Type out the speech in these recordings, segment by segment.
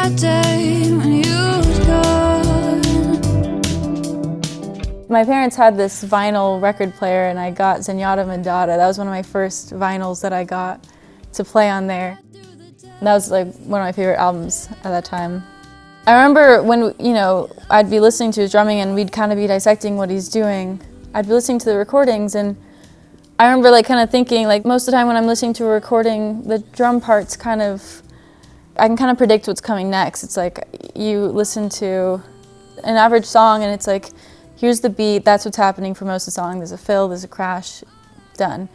that day when you was gone. My parents had this vinyl record player and I got Zenyatta Mondatta. That was one of my first vinyls that I got to play on there. That was like one of my favorite albums at that time. I remember when, I'd be listening to his drumming and we'd kind of be dissecting what he's doing. I'd be listening to the recordings and I remember like kind of thinking, like most of the time when I'm listening to a recording, the drum parts I can kind of predict what's coming next. It's like you listen to an average song and it's like, here's the beat, that's what's happening for most of the song. There's a fill, there's a crash, done.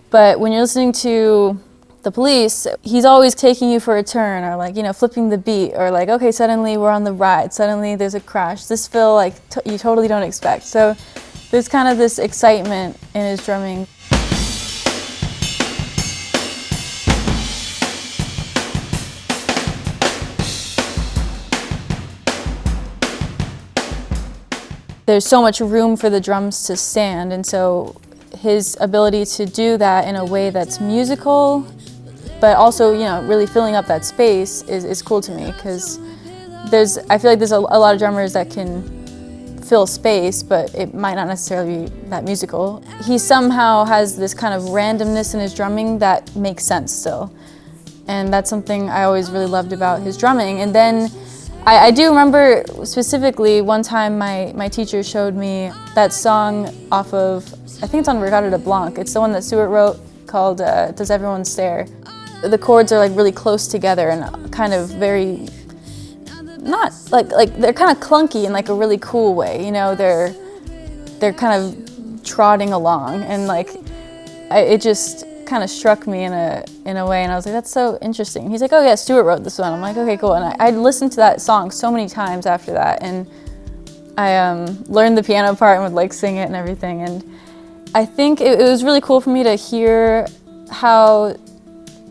But when you're listening to The Police, he's always taking you for a turn or like, flipping the beat or like, okay, suddenly we're on the ride, suddenly there's a crash. This fill, like, you totally don't expect. So there's kind of this excitement in his drumming. There's so much room for the drums to stand, and so his ability to do that in a way that's musical, but also, really filling up that space is cool to me, because I feel like there's a lot of drummers that can fill space, but it might not necessarily be that musical. He somehow has this kind of randomness in his drumming that makes sense still, and that's something I always really loved about his drumming. And then I do remember specifically one time my teacher showed me that song off of, I think it's on Regata de Blanc. It's the one that Stewart wrote called Does Everyone Stare? The chords are like really close together and kind of very, not like they're kind of clunky in like a really cool way. They're kind of trotting along, and like it just kind of struck me in a way, and I was like, that's so interesting. He's like, oh yeah, Stewart wrote this one. I'm like, okay, cool. And I listened to that song so many times after that, and I learned the piano part and would like sing it and everything. And I think it was really cool for me to hear how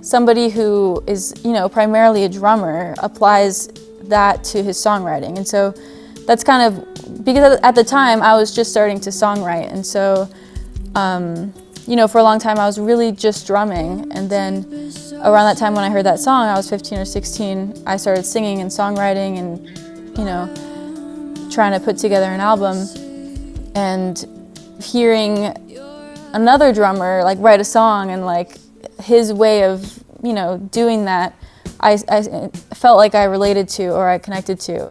somebody who is, primarily a drummer applies that to his songwriting. And so that's kind of, because at the time I was just starting to songwrite, and so for a long time I was really just drumming, and then around that time when I heard that song, I was 15 or 16, I started singing and songwriting and, trying to put together an album. And hearing another drummer like write a song and like his way of, doing that, I felt like I related to or I connected to.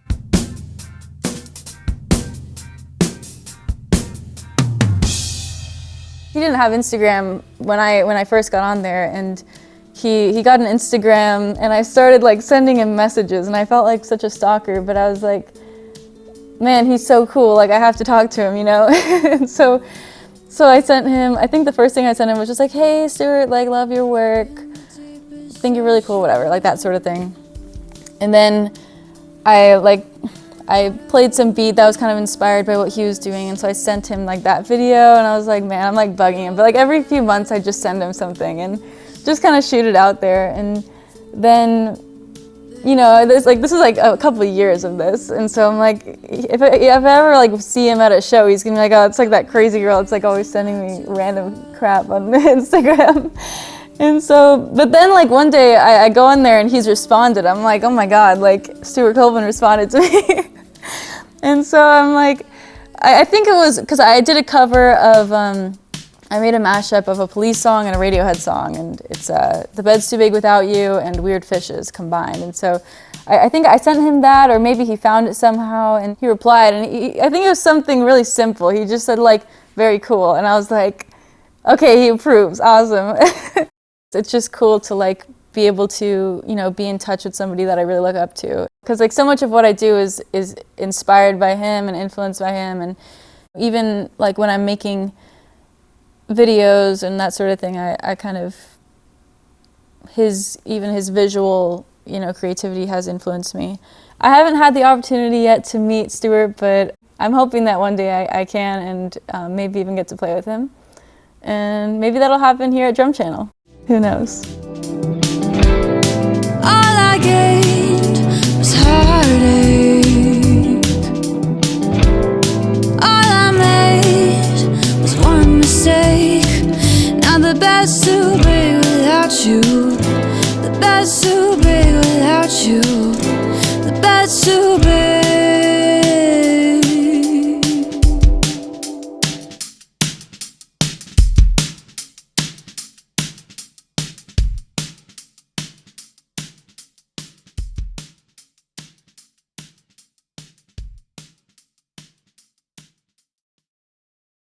He didn't have Instagram when I first got on there, and he got an Instagram, and I started like sending him messages, and I felt like such a stalker, but I was like, man, he's so cool, like I have to talk to him, And so I sent him, I think the first thing I sent him was just like, hey Stewart, like love your work, think you're really cool, whatever, like that sort of thing. And then I played some beat that was kind of inspired by what he was doing, and so I sent him like that video, and I was like, man, I'm like bugging him, but like every few months I just send him something and just kind of shoot it out there. And then, this is like a couple of years of this, and so I'm like, if I ever like see him at a show, he's gonna be like, oh, it's like that crazy girl, it's like always sending me random crap on Instagram. And so, but then like one day I go in there and he's responded. I'm like, oh my God, like Stewart Copeland responded to me. And so I'm like, I think it was because I did a cover of, I made a mashup of a Police song and a Radiohead song, and it's The Bed's Too Big Without You and Weird Fishes combined. And so I think I sent him that, or maybe he found it somehow, and he replied, and I think it was something really simple. He just said like, very cool. And I was like, okay, he approves, awesome. It's just cool to like be able to, be in touch with somebody that I really look up to. Because like so much of what I do is inspired by him and influenced by him. And even like when I'm making videos and that sort of thing, I kind of, even his visual, creativity has influenced me. I haven't had the opportunity yet to meet Stewart, but I'm hoping that one day I can, and maybe even get to play with him. And maybe that'll happen here at Drum Channel. Who knows? All